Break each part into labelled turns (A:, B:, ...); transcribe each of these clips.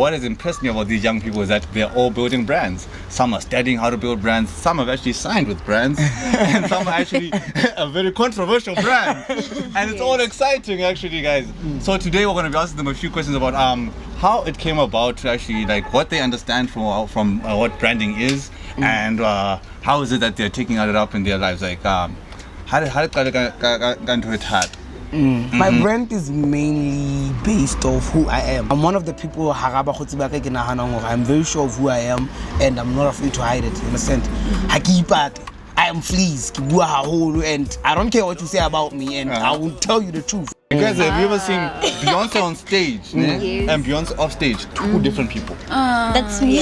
A: What has impressed me about these young people is that they're all building brands. Some are studying how to build brands. Some have actually signed with brands. And some are actually a very controversial brand. And it's all exciting, actually, guys. So today we're going to be asking them a few questions about how it came about to actually, like, what they understand from what branding is. And how is it that they're taking it up in their lives. Like, how did it go into it hard?
B: My brand is mainly based off who I am. I'm one of the people I'm very sure of who I am and I'm not afraid to hide it. You understand? I am Fleeze, and I don't care what you say about me, and I will tell you the truth.
A: Because have you ever seen Beyonce on stage and Beyonce off stage? Two different people.
C: That's me.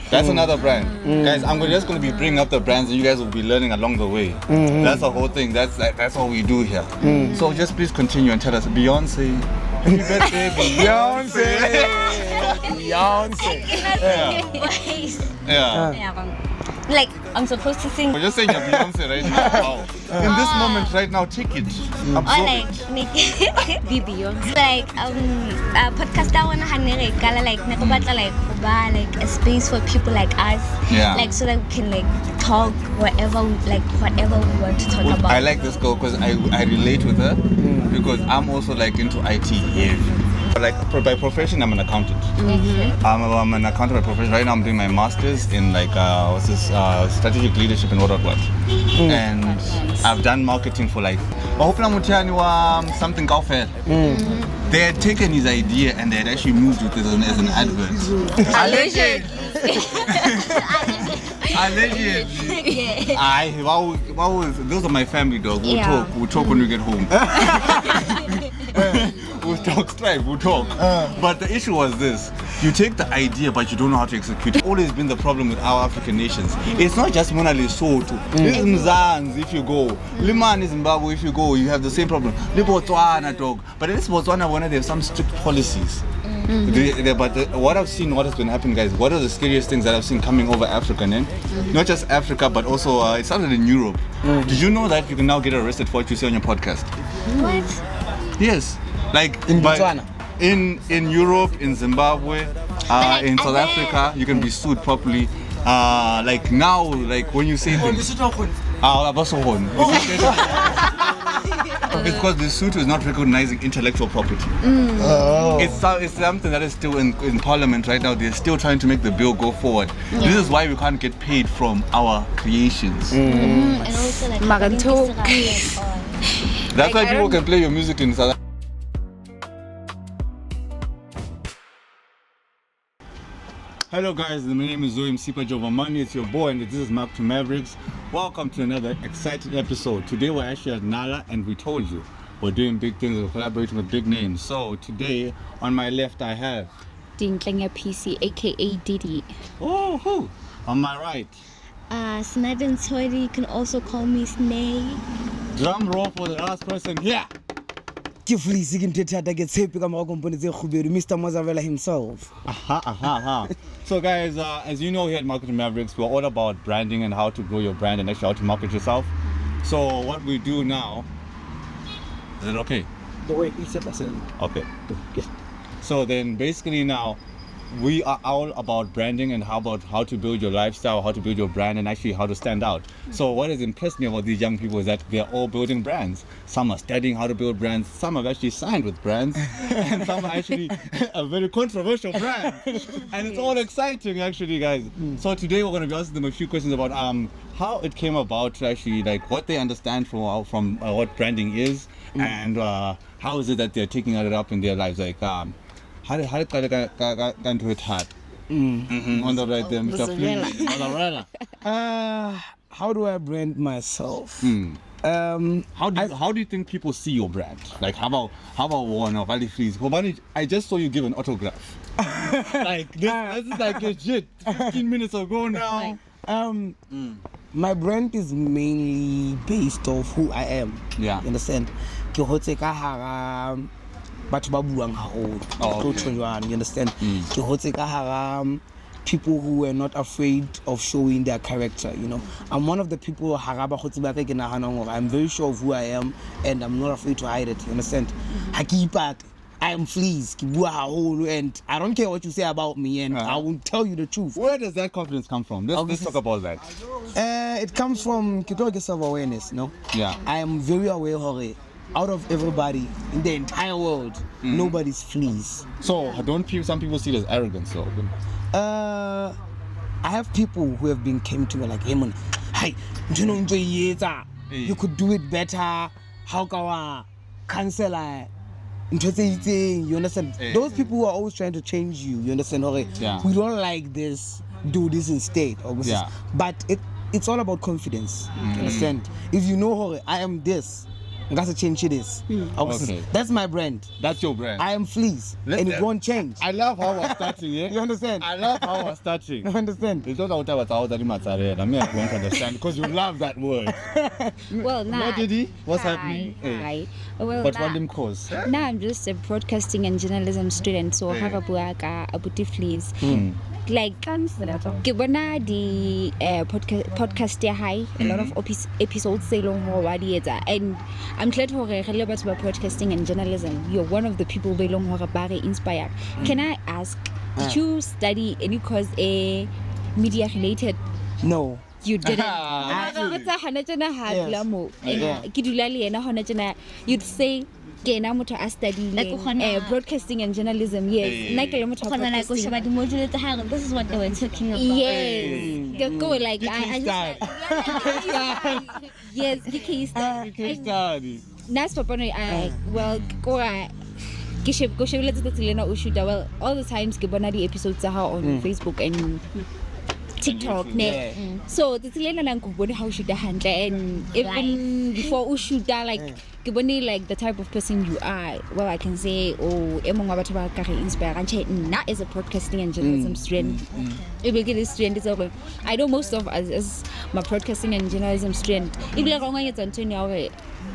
A: That's another brand. Guys, I'm just going to be bringing up the brands and you guys will be learning along the way. That's the whole thing. That's what we do here. So just please continue and tell us, Beyonce. Happy birthday, Beyonce.
C: Yeah. Like, I'm supposed to sing.
A: We're just saying you're Beyonce right now. In this moment right now, take it.
C: Or like, be Beyonce. Like, podcast I wanna like a space for people like us.
A: Yeah.
C: Like, so that we can like talk whatever we want to talk about.
A: I like this girl because I relate with her because I'm also like into IT here. Like by profession, I'm an accountant. I'm an accountant by profession. Right now, I'm doing my master's in like strategic leadership and what. And I've done marketing for like something fair. They had taken his idea and they had actually moved with it as an advert.
C: Allegedly.
A: Those are my family, dog. We'll talk when we get home. We'll talk. But the issue was this. You take the idea, but you don't know how to execute. It's always been the problem with our African nations. It's not just Mona Lesotho. It's Mzansi if you go. Limani, Zimbabwe, if you go, you have the same problem. Botswana, dog. But in Botswana, they have some strict policies. But what I've seen, what has been happening, guys, what are the scariest things that I've seen coming over Africa, not just Africa, but also it started in Europe. Did you know that you can now get arrested for what you say on your podcast?
C: What?
A: Yes. Like
B: in Botswana,
A: in Europe, in Zimbabwe, in South Africa, you can be sued properly. Like now, like when you say things, it's because the suit is not recognizing intellectual property. It's something that is still in Parliament right now. They're still trying to make the bill go forward. This is why we can't get paid from our creations.
C: And also like
A: that's why people can play your music in South Africa. Hello guys, my name is Zoe Msipa Jovamani, it's your boy and this is Marketing Mavericks. Welcome to another exciting episode. Today we're actually at Nala and we told you we're doing big things, we're collaborating with big names. So today on my left I have
D: Dinklenga PC aka Diddy.
A: Oh, who? On my right
C: Snadden Toydy, you can also call me Snay.
A: Drum roll for the last person here.
B: Mr. Mozzarella himself.
A: So guys, as you know here at Marketing Mavericks, we're all about branding and how to grow your brand and actually how to market yourself. So what we do now, is it okay? Okay. So then basically now, we are all about branding and how to build your lifestyle, how to build your brand and actually how to stand out. So what has impressed me about these young people is that they're all building brands. Some are studying how to build brands, some have actually signed with brands, and some are actually a very controversial brand. And it's all exciting actually, guys. So today we're going to be asking them a few questions about how it came about to actually like what they understand from what branding is and how is it that they're taking it up in their lives. Like how did it go into it hard? On the right there, Mr. Fleeze.
B: How do I brand myself?
A: How do you think people see your brand? Like how about one of Ali Fleeze? I just saw you give an autograph. Like this is like legit. 15 minutes ago now.
B: My brand is mainly based off who I am.
A: Yeah.
B: You understand? You understand? People who were not afraid of showing their character, you know. I'm one of the people I'm very sure of who I am and I'm not afraid to hide it, you understand? I am Fleeze, and I don't care what you say about me, and I will tell you the truth.
A: Where does that confidence come from? Let's talk about that.
B: It comes from self-awareness, no?
A: Yeah.
B: I am very aware of it. Out of everybody in the entire world, nobody's Fleeze.
A: So don't some people see it as arrogance, though?
B: I have people who have came to me like, hey man, hey, you could do it better. How can I cancel it? You understand? Those people who are always trying to change you, you understand? We don't like this, do this instead.
A: Yeah.
B: But it's all about confidence. You understand? If you know, I am this, I'm going to change this.
A: Okay.
B: That's my brand.
A: That's your brand.
B: I am Fleeze, and it won't change.
A: I love how we're starting, yeah?
B: You understand?
A: I love how we're starting.
B: You understand?
A: It's not about how that mozzarella. I mean, I don't understand because you love that word.
D: Well, nah.
A: What did he? What's happening?
D: Hi. Well,
A: But what them cause?
D: now I'm just a broadcasting and journalism student, so I have a buaka, a booty Fleeze. Like, Kibona the podcast high, a lot of episodes say long more and I'm glad for about broadcasting and journalism. You're one of the people who belong to Barry inspired. Can I ask, did you study any course media related?
B: No.
D: You didn't. You'd say I study broadcasting and journalism. Yes.
C: This is what they were talking about.
D: Yes. Go like yes, because nice papa well go well all the times ke bona di episodes on Facebook and TikTok so the Tilena lang ko bone how should handle and even before we shoot like like the type of person you are. Well, I can say inspire not as a broadcasting and journalism student. It will get a student is over. I know most of us as my broadcasting and journalism student. If like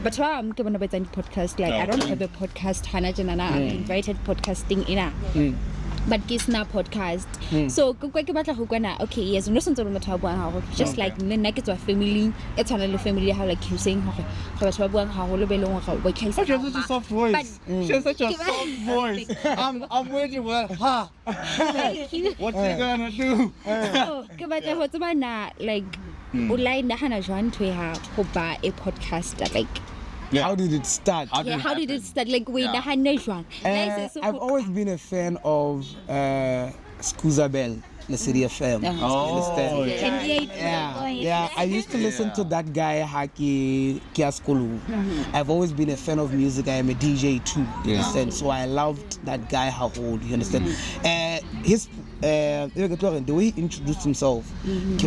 D: but I'm going to be podcast like I don't have a podcast I'm invited podcasting in but Gisna podcast. So okay, yes, listen to the just like it's a family, it's a family how like you saying
A: she has such a soft voice. She has such a soft voice. I'm waiting for what you gonna do?
D: Like a podcast like
B: How did it start?
D: How did it start? Like, wait,
B: I've always been a fan of Scuzabel, the City FM.
A: Oh,
B: yeah. I used to listen to that guy, Haki Kiaskulu. I've always been a fan of music. I am a DJ too, you understand? So I loved that guy, how old, you understand? The way he introduced himself, in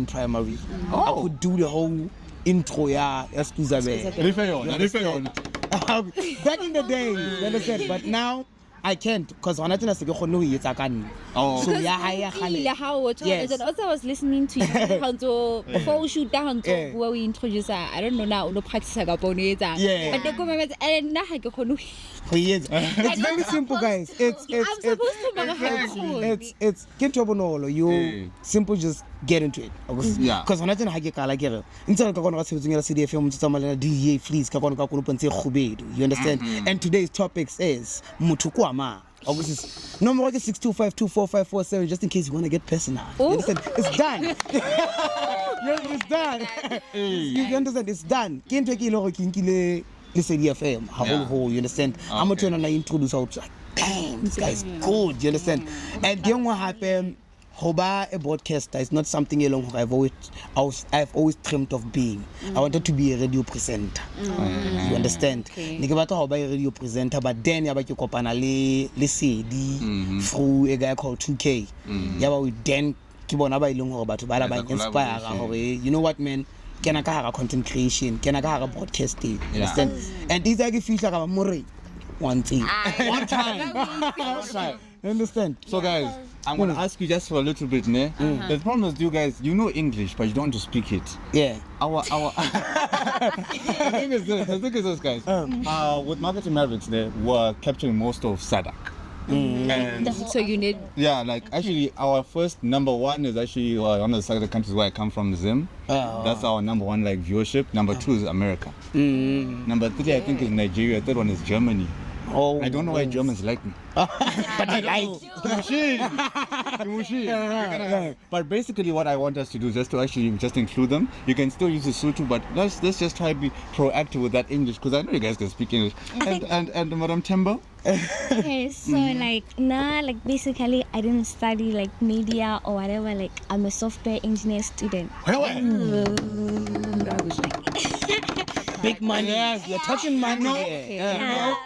B: primary. I could do the whole intro, Scuzabel. Back in the day, you understand? But now, I can't because on that so
D: yes. Also I was listening to you before we shoot down where we introduce I don't know now no practice but the government and
B: it's very simple, guys. It's can't you simple, just get into it. Because on that you understand? And today's topics is number 625245447 just in case you want to get personal. You understand? It's done. It's done. You understand? It's done. Can't take it. Listen, FM, you understand? I'm not trying to introduce out. Damn, this guy's good. You understand? And then what happened? Hoba a broadcaster is not something alone I've always dreamt of being. I wanted to be a radio presenter. You understand? Nikabata hoba a radio presenter, but then yaba kopana le CD through a guy called 2K. Yaba with then kibona ba ilong hore batho ba la ba inspire hore you know what man? Can I have content creation? Can I have broadcasting? You understand? And these are the features of more one thing.
A: One time.
B: You understand?
A: So guys, I'm going to ask you just for a little bit, The problem is you guys, you know English, but you don't want to speak it.
B: Yeah.
A: The thing is this, guys. With Marketing Mavericks, we're capturing most of SADC. And
D: so you need
A: like actually our first number one is actually one of the SADC countries where I come from, Zim. That's our number one like viewership. Number two is America. Number three I think is Nigeria. Third one is Germany.
B: Oh,
A: I don't know why Germans like me.
B: but I like.
A: But basically, what I want us to do is just to actually just include them. You can still use the Sutu, but let's just try to be proactive with that English, because I know you guys can speak English. And Madam Tembo.
C: Okay, so like now, like basically, I didn't study like media or whatever. Like I'm a software engineer student.
B: Big money. Yes, you're touching money.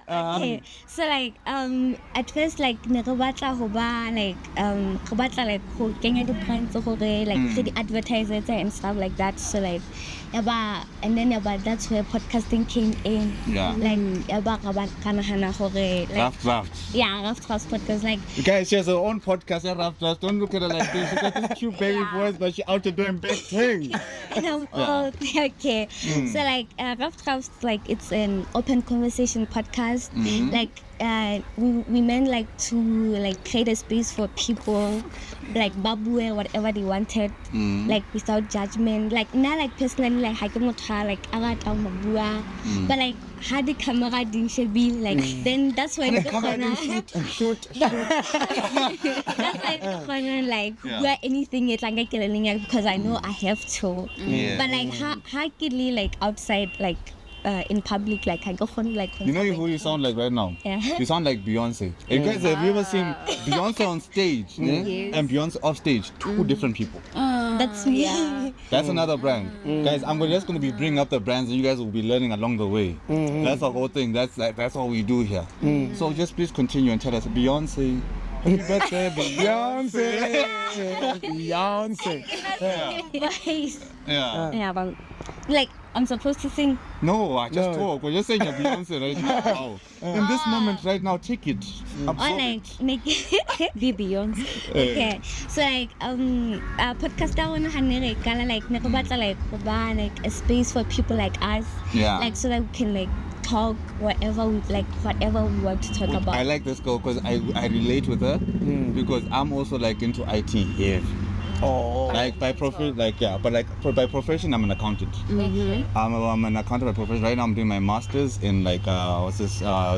C: Okay. So like at first like ne re batla ho ba like re batla like ho kenya di brands go like the advertisers and stuff like that. So like and then that's where podcasting came in.
A: Yeah.
C: Like kana hana gore like
A: Rough draft.
C: yeah, rough draft podcast like
A: You guys, she has her own podcast, Rough Draft. Don't look at her like this. She got this cute baby voice, but she out there doing big things.
C: Okay. So like rough drafts, like it's an open conversation podcast. Like we meant like to like create a space for people like babu whatever they wanted, like without judgment. Like not like personally like I can try like agata mabua, but like how the camera didn't should be like then that's when the corner
B: Shoot.
C: that's like the corner like where anything it's like because I know I have to. But like how can like outside like in public like I go on like
A: You know who you sound like right now?
C: Yeah.
A: You sound like Beyonce. You guys, have you ever seen Beyonce on stage and Beyonce off stage? Two different people.
C: that's me.
A: That's another brand. Guys, I'm just going to be bringing up the brands and you guys will be learning along the way. That's the whole thing. That's all we do here. So just please continue and tell us, Beyonce. Happy birthday, Beyonce.
B: Beyonce.
C: Yeah, but like I'm supposed to sing.
A: No, I just talk. We're just saying you're Beyonce right now. In this moment right now, take it.
C: Or
A: Absorb
C: like
A: it.
C: make
D: Be Beyonce.
C: okay. So like podcast that one hanere kala like ne go batla like go ba like a space for people like us.
A: Yeah.
C: Like so that we can like talk whatever we want to talk about.
A: I like this girl because I relate with her because I'm also like into IT here.
B: Oh.
A: Like by profession, by profession, I'm an accountant. I'm an accountant by profession. Right now, I'm doing my masters in like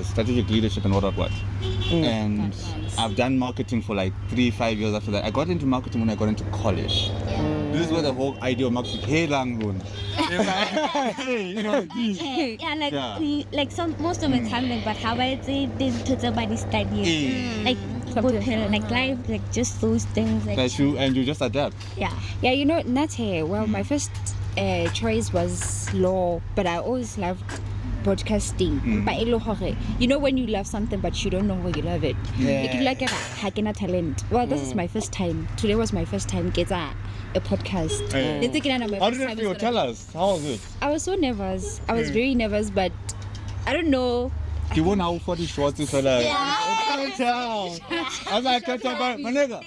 A: strategic leadership and what. And I've done marketing for like 3-5 years after that. I got into marketing when I got into college. This is where the whole idea of marketing. Hey, Langun.
C: Like some most of the time like but how I say they talk about the studies like life like just those things like
A: you just adapt.
C: yeah
D: You know, Nate, well, my first choice was law, but I always loved broadcasting. But you know when you love something but you don't know why you love it. Like a talent. Well, this is my first time. Today was my first time get a podcast.
A: How did it feel? Tell us. How was it?
D: I was so nervous. I was very nervous, but I don't know.
A: You won't know 40 shorts is like. I'm like, my nigga.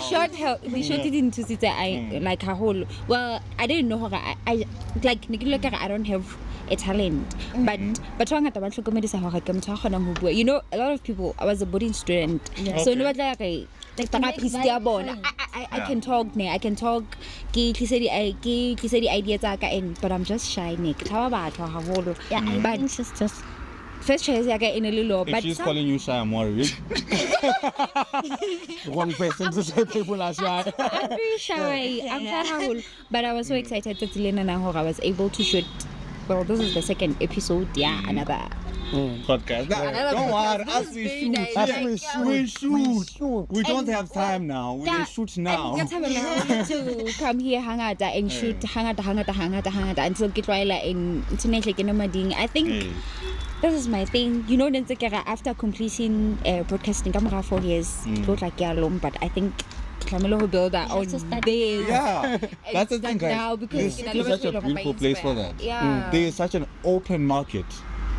D: Short help. The short didn't to sit I like a whole. Well, I didn't know how I like. I don't have a talent, but you know, a lot of people. I was a boarding student, so no matter like. I can talk. I can talk. He said the ideas are but I'm just shy. But just first choice I get in a little.
A: If
D: But
A: she's calling you shy, I'm worried.
B: One person to say people are shy.
D: I'm very shy. I'm shy. But I was so excited that I was able to shoot. Well, this is the second episode. Yeah, another.
A: Podcast. Don't worry, we shoot. We don't have time now. We shoot now.
D: I to come here, hang out and shoot, hang out until get right in internet like in I think this is my thing. You know, then after completing broadcasting, I'm 4 years. Look like alone, but I think Camilo will build that on this.
A: Yeah, that's the thing, guys.
D: Now because
A: this is such a beautiful place for that.
D: Yeah,
A: there is such an open market.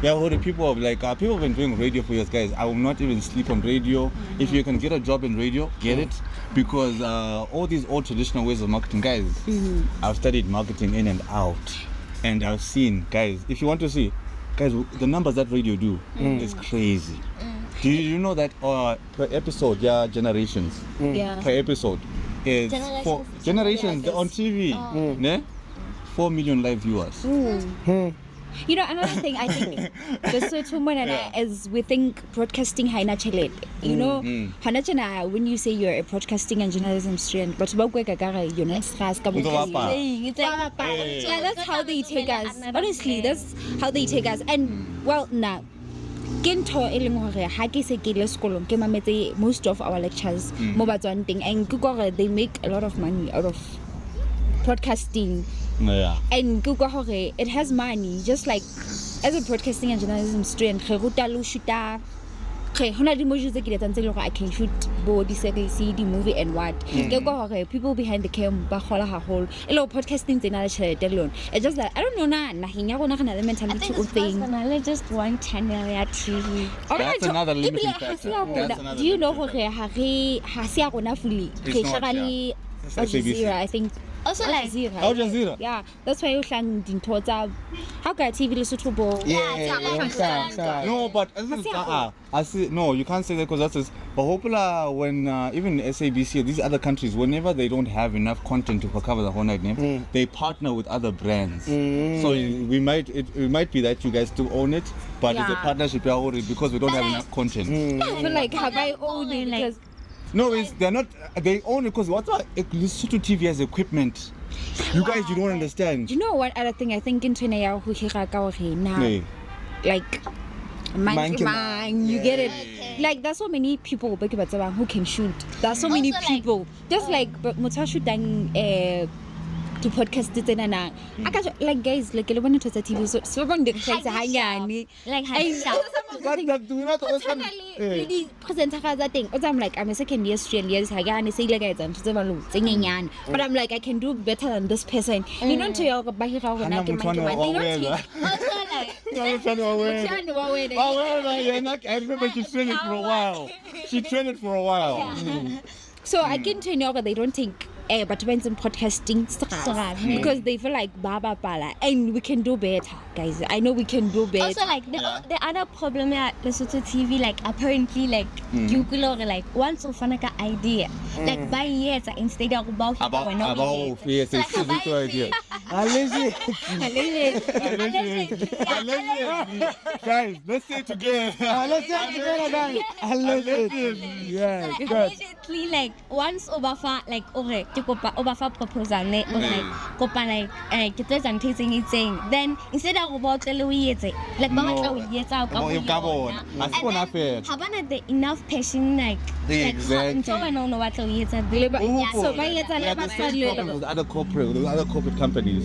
A: Yeah, well, the people of people have been doing radio for years, guys. I will not even sleep on radio. If you can get a job in radio, get it, because all these old traditional ways of marketing, guys. I've studied marketing in and out, and I've seen, guys. If you want to see, guys, the numbers that radio do is crazy. Do you know that per episode, generations per episode is generations on TV, 4 million live viewers.
D: You know, another thing I think the Sotho monana is we think broadcasting haina chelete. You know, hanachana when you say you're a broadcasting and journalism student, but you know, that's how they take us. Honestly, that's how they take us. And well, now. Most of our lectures and they make a lot of money out of broadcasting.
A: Yeah.
D: And it has money, just like as a broadcasting and journalism student, I can shoot body series, the movie and what. People behind the camera, podcasting in alone. It's just that I don't know another mentality of thing.
C: Just one channel at TV.
A: That's another limiting factor.
D: Do you know fully? Al Jazeera, I think.
C: Also like
A: Al Jazeera.
D: Yeah, that's why you can towards how can TV listen to
A: No, but I see. No, you can't say that because that's. But hopefully, when even SABC or these other countries, whenever they don't have enough content to cover the whole night name, they partner with other brands. So it might be that you guys still own it, but it's a partnership because we don't have enough content.
D: I feel like have I owned it because.
A: No, they're not. They own it because what's Lesotho TV has equipment. You guys, you don't understand.
D: You know what other thing I think in China who now, like, man, you get it. Like there's so many people who can shoot. There's so many people. Just like Muta shooting to podcast it and like guys like when it was a TV so going to like present thing. I'm like I'm a second year student say like but I'm like I can do better than this person. You know to your
A: I remember she trained it for a while.
D: So I can tell you that they don't think but when some podcasting because they feel like baba pala and we can do better, guys. I know we can do better.
C: Also like the other problem at Lesotho TV, like apparently like you like once of an idea like by years instead of about
A: yes, it's a good idea. Guys, let's say it together.
B: Let's say it together, guys. Yeah, good.
C: Immediately like once over like okay over proposal like like presenting it saying then instead of about the like haven't the enough passion like
A: exactly.
C: So I don't know what
D: so
A: other corporate companies.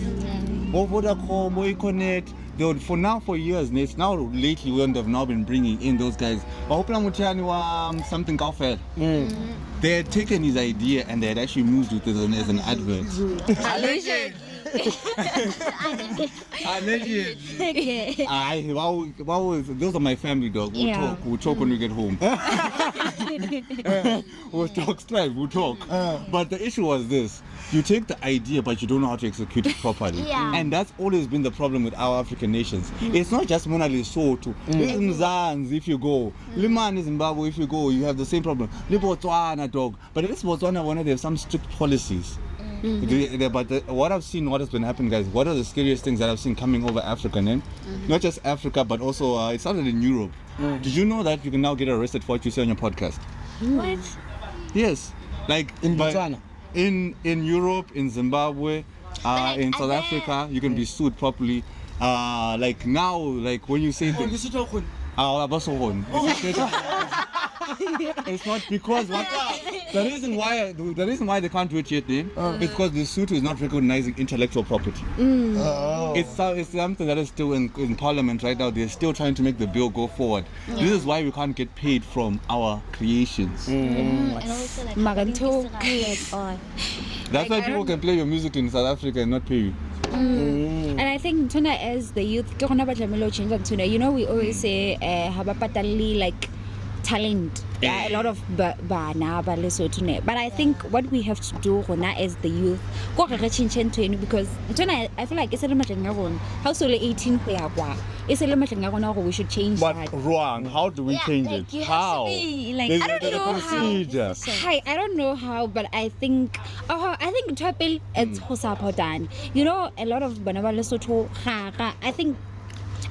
A: Vodacom, Connect. For now, for years, now lately we have now been bringing in those guys. Something offered. They had taken his idea and they had actually moved it as an advert. Those are my family, dog. We'll talk when we get home. We'll talk. But the issue was this. You take the idea, but you don't know how to execute it properly. And that's always been the problem with our African nations. It's not just Mona Lesotho. In Zanzibar, if you go. Liman is Zimbabwe, if you go, you have the same problem. Botswana, dog. But in Botswana, they have some strict policies. But what I've seen, what has been happening, guys, what are the scariest things that I've seen coming over Africa, not just Africa, but also it started in Europe. Did you know that you can now get arrested for what you say on your podcast?
C: What?
A: Yes. Like
B: in Botswana.
A: In Europe, in Zimbabwe, in South Africa, you can be sued properly. Like now, like when you say things. It's not because the reason why they can't do it yet is because the suit is not recognizing intellectual property. It's something that is still in Parliament right now. They're still trying to make the bill go forward. This is why we can't get paid from our creations.
C: And also like
A: that's why people can play your music in South Africa and not pay you.
D: And I think Tuna as the youth, you know, we always say like talent. A lot of but I think what we have to do as the youth because I feel like it's a how so 18 it's a we should change
A: but
D: that.
A: Wrong. How do we change it? How?
C: Like,
D: I don't know how. I don't know how, but I think Topel it's Hosapodan. You know, a lot of Banaba Lesotho I think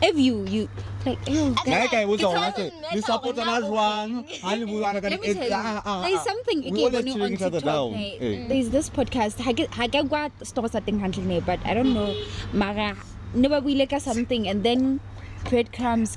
D: if you like
A: Like I was
C: It's
A: on,
C: all
A: I say,
C: matter
A: you support
C: of
A: another
C: now.
A: one.
D: let me tell you, there's something
A: we all
D: again
A: let
D: on
A: each other
D: TikTok.
A: down.
D: There's this podcast. I get what story something handling, but I don't know. Mara never we like something and then breadcrumbs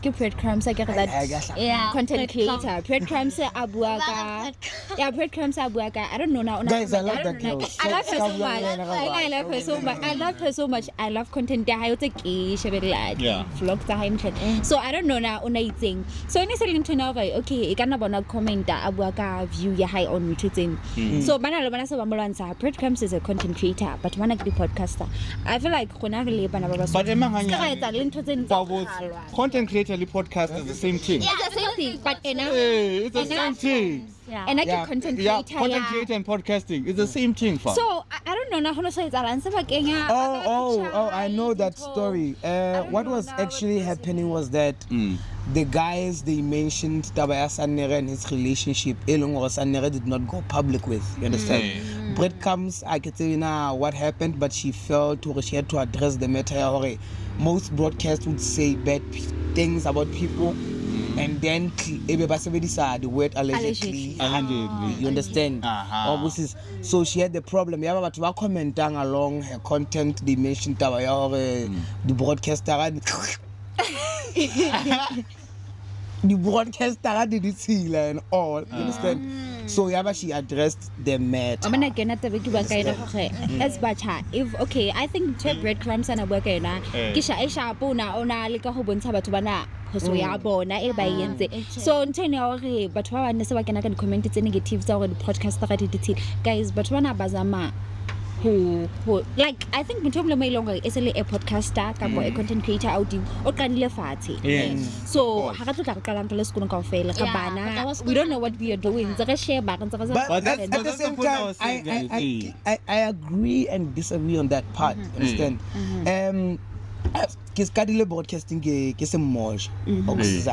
D: I get that.
C: Yeah.
D: Content creator breadcrumbs abuaka yeah breadcrumbs abuaka I don't know now
B: Guys, I love
D: don't
B: that
D: know.
B: girl.
D: I love her so much I love her so much I love her so much I love content da hayo tse ke shebella
A: Yeah.
D: vlog tsa hae so I don't know now una itseng so ine se leng tona ba okay e kana bona commenta abuaka view ya high on mthetseng so bana le bana se ba molwantsha breadcrumbs is a content creator but bana ke podcaster I feel like gona re le bana ba ba
A: But emanganya.
D: ka etsa le ntho tse ntse
A: Content creator and podcast is the same thing.
D: it's the same thing but enough
A: Hey, it's the same thing.
C: Yeah.
D: and I
B: Yeah.
D: get content
A: Yeah,
D: creator
A: content creator and podcasting is the same thing, fam.
D: so I don't know na hono so etsalang se ba kenya
B: Oh, I know that story. What was actually happening was that the guys they mentioned Tabaya Sanere and his relationship, Elong or Sanere did not go public with. You understand? Breadcrumbs, I can tell you now what happened, but she felt she had to address the matter. Most broadcasts would say bad things about people. And then the word allegedly.
A: Allegedly.
B: You understand? So she had the problem. Yeah, but we commenting along her content. They mentioned the broadcaster. The broadcaster did it see and all. You understand? So yeah, but she addressed the matter.
D: I'm gonna get the big guy. As bacha, if okay, I think breadcrumbs and a worker na. Kisha Aisha Bona ona like a whole bunch of Batubana. So ya bona e ba yentse so ntene ya hore batho ba bana se ba kena ka di-comment tse negative tsa hore di-podcast ga di ditse guys batho bana bazama who like I think motho mo le ilong e se le a podcaster ka mo a content creator out o qanile fatshe so ha ka tlo ka qalang le sekolo kaofela ka bana we don't know what we are doing tsa re share ba ntse
B: But
A: that's
B: at the same time, I agree and disagree on that part. Understand? Ke skadile broadcasting ke se mmoja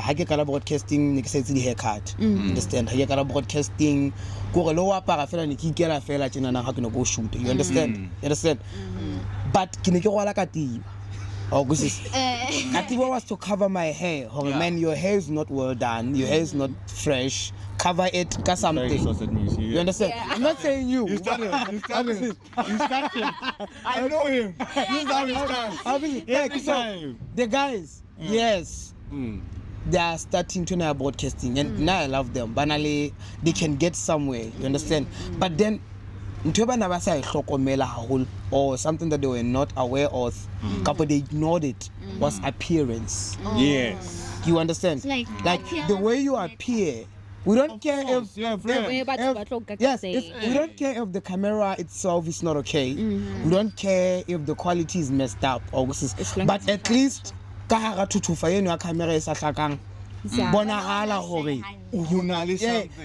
B: ha ke kala broadcasting ne ke sa itse di haircut understand ha ke kala broadcasting go re lo apara fela ne ke ikela fela tsena na ha ke no go shoot you understand but ke ne ke gola ka tiba Katiba was to cover my hair. Man, your hair is not well done. Your hair is not fresh. Cover it, got something. You understand? Yeah. I'm not saying you.
A: You started. I know him.
B: The guys, yes. They are starting to know broadcasting, and now I love them. Banally, they can get somewhere. You understand? But then, or something that they were not aware of, couple they ignored it, was appearance.
A: Yes.
B: You understand?
C: Like
B: the way you appear. We don't care if we don't care if the camera itself is not okay. We don't care if the quality is messed up or but at least your camera is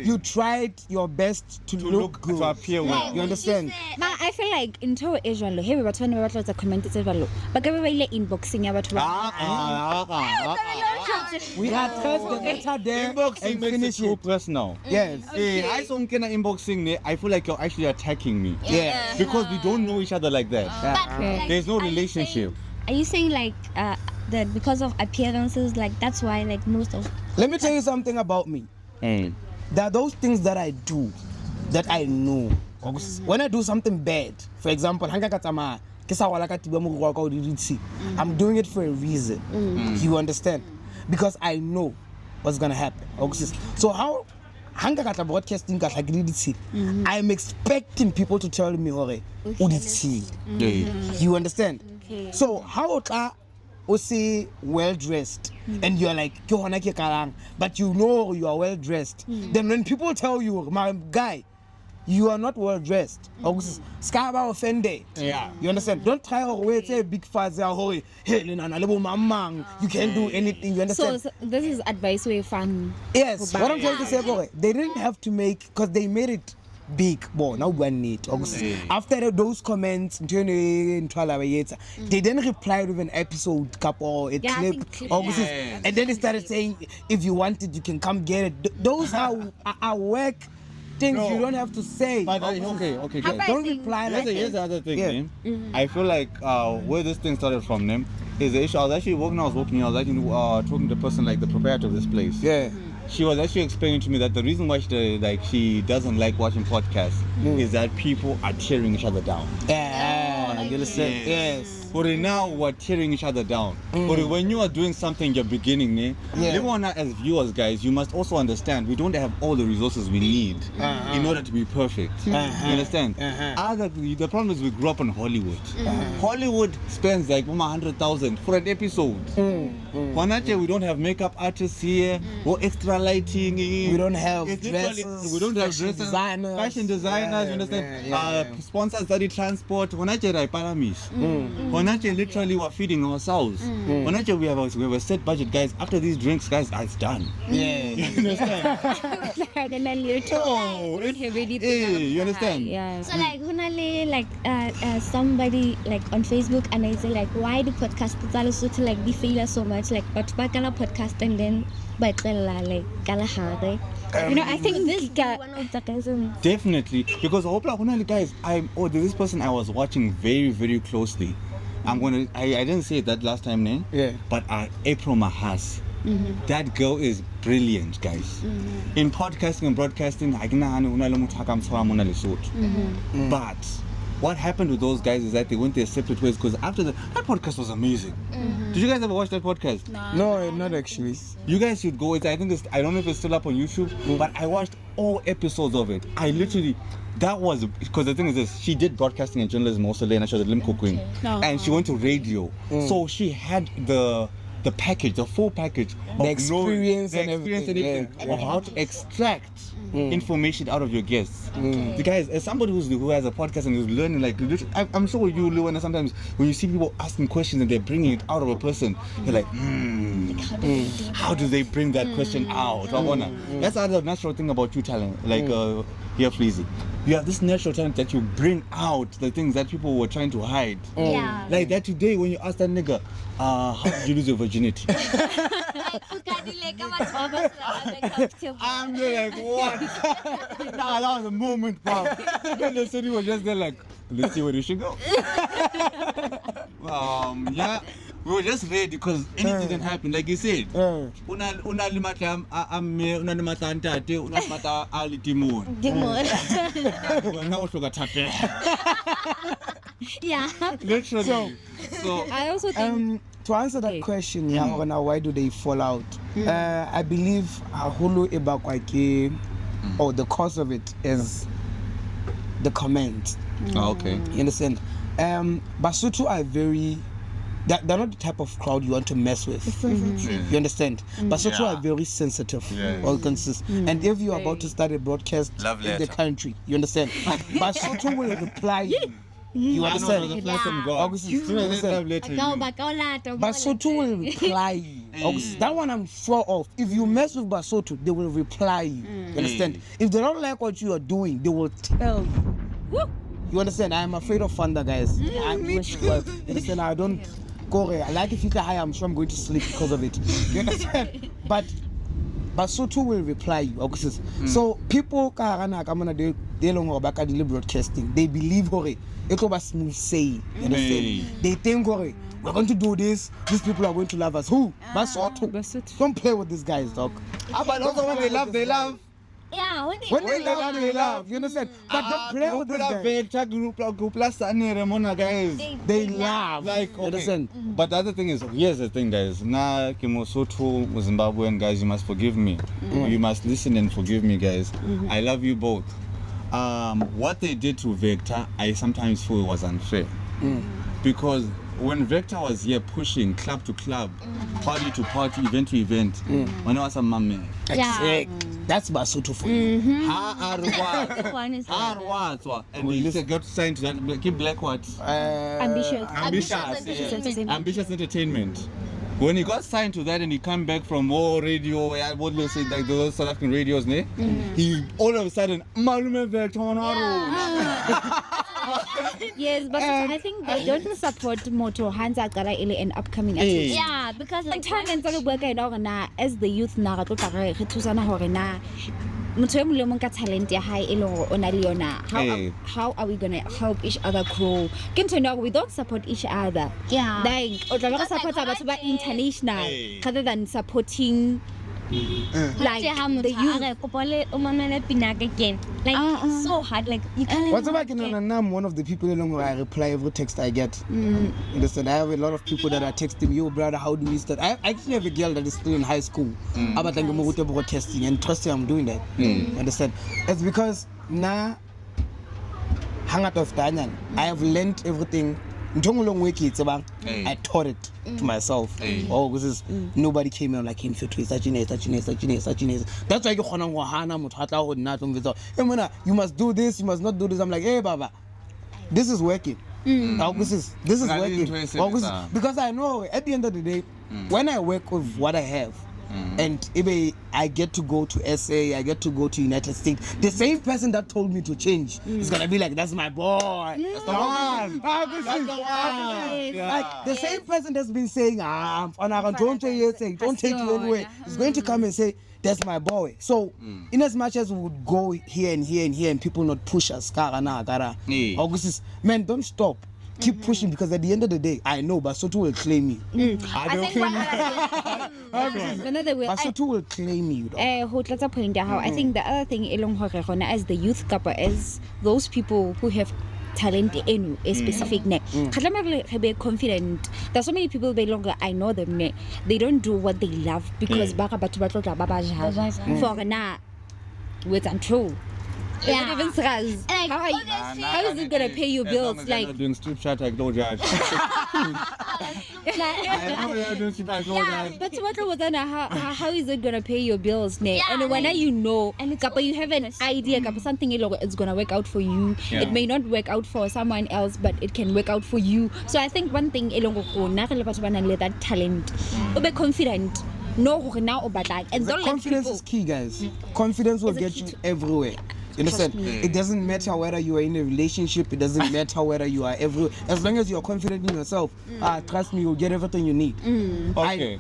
B: you tried your best to look good.
A: To appear well.
B: You understand?
D: But I feel like into Asian hey but when we to comment it but give away inboxing ya batho
B: we address the matter there
A: Inboxing
B: and
A: makes
B: finish
A: it so
B: it.
A: personal.
B: Yes.
A: Hey, I don't get inboxing. I feel like you're actually attacking me.
B: Yeah.
A: Because we don't know each other like that.
C: Like,
A: There's no
C: are you
A: relationship.
C: Are you saying like that because of appearances, like that's why like most of
B: Let me tell you something about me. There are those things that I do that I know. When I do something bad, for example, I'm doing it for a reason. You understand? Because I know what's gonna happen. So how broadcasting I'm expecting people to tell me you understand?
C: okay.
B: So how say well dressed and you're like but you know you are well dressed, then when people tell you, my guy, you are not well dressed, Skaba offended.
A: Yeah.
B: You understand? Don't try to wait a big father you can't do anything. You understand?
D: so this is advice we fan
B: Yes, what I'm trying to say, they didn't have to make, because they made it big. Boy, now one need. After those comments, they didn't reply with an episode or a clip. And then they started saying, if you want it, you can come get it. Those are work things
A: No.
B: you don't have to say.
A: But okay, guys.
B: Don't reply like
A: Here's the
B: that.
A: other thing,
B: Yeah.
A: name. I feel like where this thing started from, name, is the issue. I was actually talking to the person, like the proprietor of this place.
B: Yeah.
A: She was actually explaining to me that the reason why she doesn't like watching podcasts is that people are tearing each other down.
B: Yeah. You understand? Yes.
A: But now we're tearing each other down. But when you are doing something in your beginning, as viewers, guys, you must also understand we don't have all the resources we need in order to be perfect. You understand? The problem is we grew up in Hollywood. Hollywood spends like 100,000 for an episode. We don't have makeup artists here or extra lighting.
B: We don't have
A: dresses. We don't have
B: fashion
A: dresses.
B: designers.
A: Fashion designers. You understand? Sponsors study transport. Literally we're feeding ourselves. We have a set budget, guys. After these drinks, guys, it's done.
B: Yeah.
A: You understand?
D: And then you don't have anything.
A: You understand?
D: Yeah.
C: So like somebody like on Facebook and I say like why the podcast also to like be failure so much like but gonna podcast and then but like Kalahari.
D: I think
C: This is one of the reasons.
A: Definitely, because guys, there's this person I was watching very, very closely. I didn't say that last time, name.
B: Yeah.
A: But April Mahas. That girl is brilliant, guys. In podcasting and broadcasting, but what happened with those guys is that they went their separate ways because after that podcast was amazing. Did you guys ever watch that podcast?
B: No, not actually.
A: You guys should go. I don't know if it's still up on YouTube, but I watched all episodes of it. Because the thing is this, she did broadcasting and journalism also, and she was a Limco Queen. And she went to radio. So she had the package, the full package of
B: The experience and
A: everything of how to extract information out of your guests. The guys, as somebody who has a podcast and is learning, like I'm sure you, Lou, and sometimes when you see people asking questions and they're bringing it out of a person, you're like, how do they bring that question out? That's the natural thing about you talent, like here, Fleeze. You have this natural talent that you bring out the things that people were trying to hide.
C: Yeah.
A: Like that today when you ask that nigga, how did you lose your virginity? I'm like, what? Nah, that was a moment, bro. Then the city was just there like, let's see where you should go. Yeah, we were just ready because anything can happen. Like you said,
C: Yeah.
A: literally. So
D: I also think
B: To answer that question, why do they fall out? I believe Hulu Ebakwake, or the cause of it is the comment.
A: okay.
B: You understand? Basotho are they're not the type of crowd you want to mess with. You understand? Basotho are very sensitive. All consist. And if you are about to start a broadcast in the country, you understand? Basotho will reply you. You understand? Basotho will reply you. That one I'm sure of. If you mess with Basotho, they will reply you. You understand? If they don't like what you are doing, they will tell you. You understand? I am afraid of thunder, guys. You understand? I don't go. I like if you high, I'm sure I'm going to sleep because of it. You understand? But Basotho will reply you. So people broadcasting, they believe it was smooth saying. You understand? They think we're going to do this. These people are going to love us. Who? Basotho. Don't play with these guys, dog.
A: But also when they love.
C: Yeah,
B: When they love. You understand? But don't play with this guy. They laugh.
A: Like, okay.
B: Understand?
A: But the other thing is, here's the thing, guys. Na Kimosotho, Zimbabwean guys, you must forgive me. You must listen and forgive me, guys. I love you both. What they did to Vector, I sometimes feel was unfair. Because when Vector was here pushing club to club, party to party, event to event, when I was a mame.
B: That's Basotho for you.
A: And we used to get signed to that, keep black what? Ambitious entertainment. When he got signed to that and he came back from radio, what do you say, like those South African radios, he all of a sudden,
D: yes, but I think they don't support Moto Hansa Kara Ile and upcoming artists.
C: Yeah, because like
D: as the youth na motho e mong le mong ka talent ya hae e leng hore o na le yona. How are we gonna help each other grow? Ke ntho eno we don't support each other.
C: Yeah.
D: Like o tla ba supporta batho ba international rather than supporting like the youth.
C: Like it's so hard. Like you can't.
B: What's about I'm one of the people along where I reply every text I get. Understand? I have a lot of people that are texting me, yo brother, how do we start? I actually have a girl that is still in high school. About testing and trusting I'm doing that. Understand? It's because now hang out of Tanyan. I have learned everything. I taught it to myself. Oh, this is nobody came in like him. That's why you must do this, you must not do this. I'm like, hey Baba, this is working. This is working. Because I know at the end of the day, when I work with what I have, and maybe I get to go to SA, I get to go to United States. The same person that told me to change is gonna be like, "That's my boy." That's the one. That's the one. Like the same person that's been saying, don't take you anywhere, is going to come and say, "That's my boy." So, in as much as we would go here and here and here, and people not push us, man, don't stop. Keep pushing, because at the end of the day, I know Basotu will claim me. Basotu will claim you.
D: I think the other thing as the youth couple, as those people who have talent in a specific neck. Be confident. There's so many people I know them. They don't do what they love because for now, with untrue.
C: Yeah.
D: How is it gonna pay your bills? Like
A: doing strip chat, like no judge.
D: but how is it gonna pay your bills? And when you know, and you have an idea, something it's gonna work out for you. It may not work out for someone else, but it can work out for you. So I think one thing that talent, be confident. No, now and don't
B: confidence is key, guys. Confidence will get you everywhere. You understand? It doesn't matter whether you are in a relationship. It doesn't matter whether you are everywhere. As long as you are confident in yourself, trust me, you'll get everything you need.
A: Okay.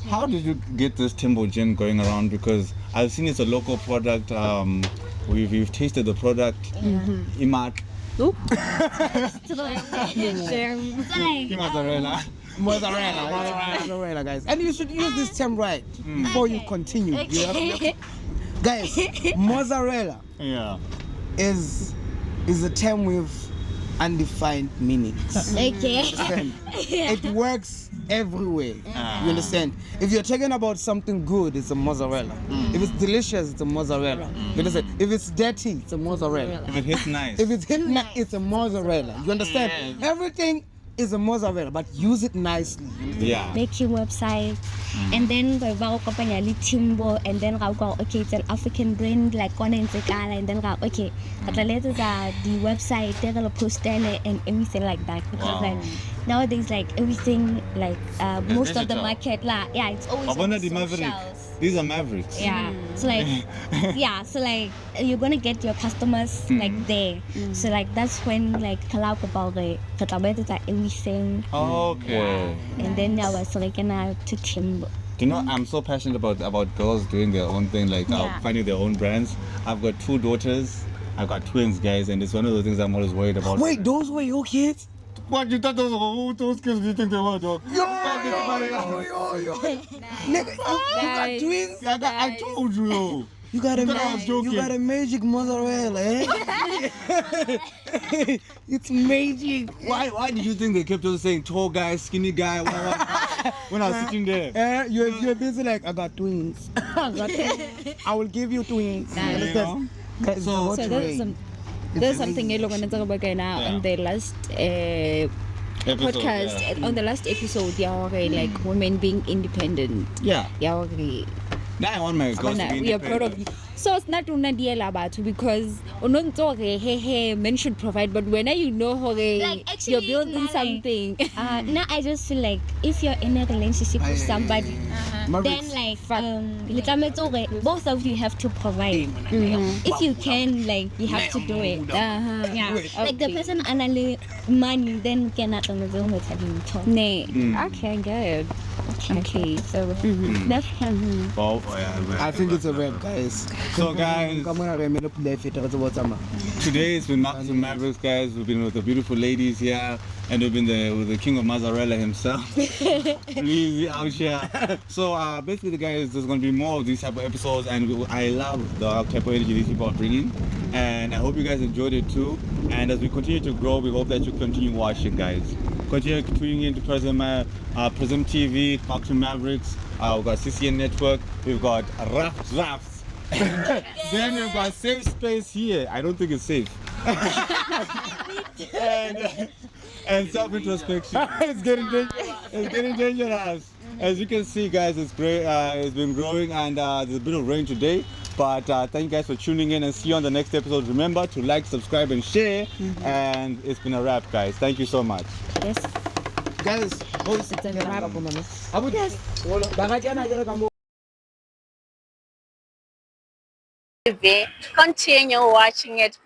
A: How did you get this Timbo gin going around? Because I've seen it's a local product. We've tasted the product. Imat.
B: Mozzarella, guys. And you should use this term right before you continue. Guys, mozzarella is a term with undefined meanings. It works everywhere. You understand? If you're talking about something good, it's a mozzarella. If it's delicious, it's a mozzarella. You understand? If it's dirty, it's a mozzarella.
A: If it hits nice.
B: If it's hit nice, it's a mozzarella. You understand? Everything is a mozzarella, but use it nicely.
C: Make your website, and then Timbo, and then okay, it's an African brand like and then okay, the website, they're gonna post and everything like that, because like nowadays, like everything, like most of the market, it's always on the socials.
A: These are Mavericks.
C: So like, so like you're gonna get your customers like there. So like that's when like everything.
A: Okay.
C: And then I was like to Timbo.
A: Do you know, I'm so passionate about girls doing their own thing, like finding their own brands. I've got 2 daughters. I've got twins, guys, and it's one of those things I'm always worried about.
B: Wait, those were your kids?
A: What, you thought those kids, do you think they were, dog?
B: Yo. Nigga, you got twins?
A: I told you.
B: You got a magic mozzarella, eh? It's magic.
A: Why did you think they kept on saying tall guy, skinny guy, when I was sitting there?
B: You're busy like, I got twins. I will give you twins.
D: So there's something you're going to talk about now on the last podcast. On the last episode, like women being independent.
A: Now I want my girls to be independent.
D: We are proud of you. So it's not because men should provide, but when you know like, actually, you're building something.
C: Now I just feel like if you're in a relationship with somebody, then like both of you have to provide. If you can, like you have to do it. Like the person money, then cannot. Okay, good.
D: Okay, so
C: That's
A: Well,
B: I think it's a wrap, guys.
A: So guys, today it's been Marketing Mavericks, guys. We've been with the beautiful ladies here, and we've been with the king of mozzarella himself, Fleeze out here. So basically, guys, there's going to be more of these type of episodes, and I love the type of energy these people are bringing, and I hope you guys enjoyed it too. And as we continue to grow, we hope that you continue watching, guys. Continue tuning into Perazim TV, Marketing Mavericks. We've got CCN Network. We've got Drafts. Then we've got Safe Space here. I don't think it's safe. and self-introspection. It's getting dangerous. As you can see, guys, it's great. It's been growing, and there's a bit of rain today. But thank you guys for tuning in, and see you on the next episode. Remember to like, subscribe, and share. And it's been a wrap, guys. Thank you so much.
C: yes.
B: Guys,
D: it's a wrap.
E: Continue watching it.